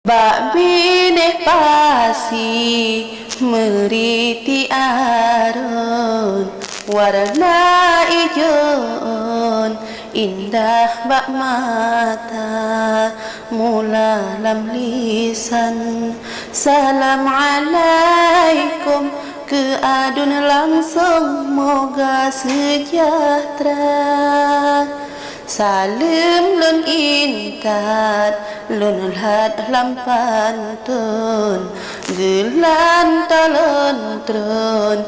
Bak bine pasi meriti arun warna ijon indah bak mata mula lam lisan salam alaikum ke adun langsung moga sejahtera salim lun intat lun had lam pantun gelan talon tron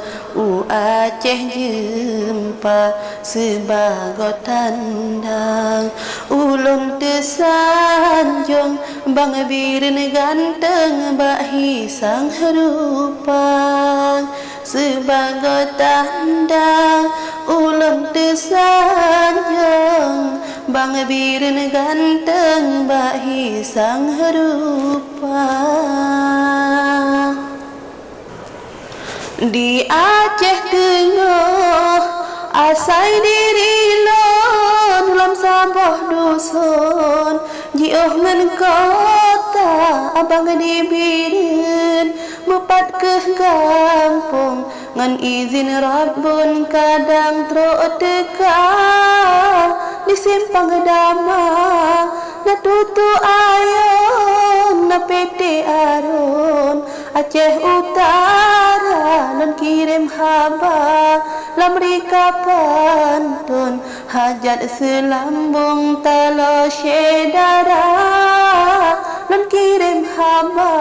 Aceh jumpa sebagai tandang ulun tersanjung bang birin ganteng bak hisang rupang sebagai tandang ulun tersanjung bang birin ganteng bak hisang rupang di Aceh Tengah asai diri lon lam Sabah dusun jioh men kota abang dibirin mepat ke kampung ngan izin Rabbun kadang trok teka di simpang dama na tutu ayon na pete arun Aceh Utara dan kirim haba lamrika pantun hajat selambung talo syedara dan kirim haba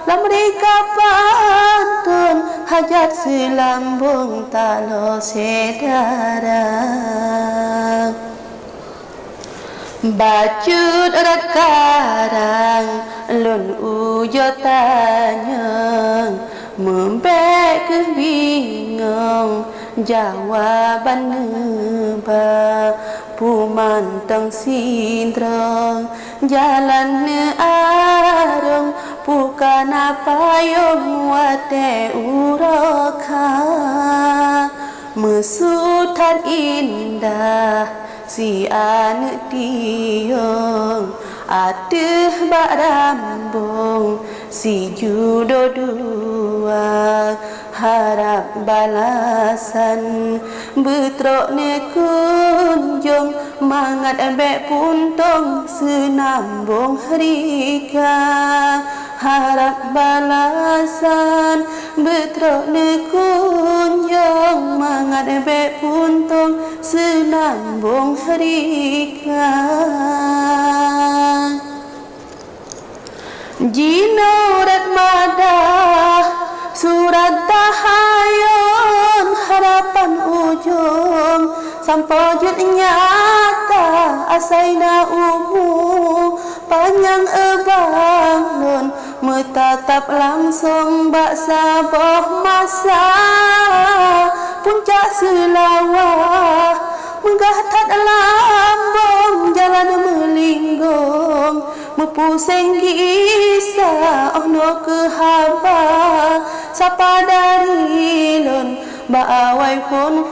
lamrika pantun hajat selambung talo syedara bacut erat karang lun ujo tanyang membek ke bingung jawaban neba pumantang sindrong jalan ne arung bukan apa yang wate uroka mesutan indah si anak tiong ateh bak rambung si judo dua harap balasan betrok ne kunjung mangat bek puntong senambung rika harap balasan betrok ne kunjung mangat bek puntong senambung rika Jinorat madah surat tahayun harapan ujung sampojut nyata asaina umu panjang ebang nun metatap langsung bak Sabah masa puncak selawah menggahtat lambung jalan melinggung mepusing kisah ono ke haba sapa dari lun ba awai fun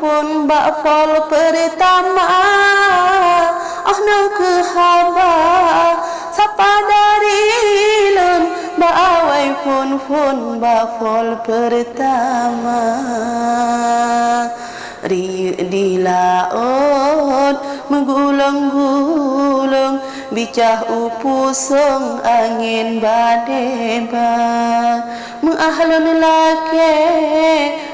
ba fol pertama ono ke haba sapa dari lun ba awai fun ba fol pertama ri di laut menggulung-gulung bicah upusung angin badeba mengahlun lake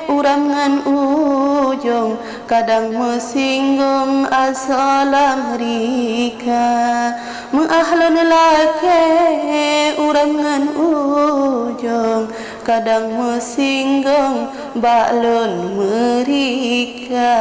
urangan ujung kadang mesinggung asalam rika mengahlun lake urangan ujung kadang mesinggung baklun merika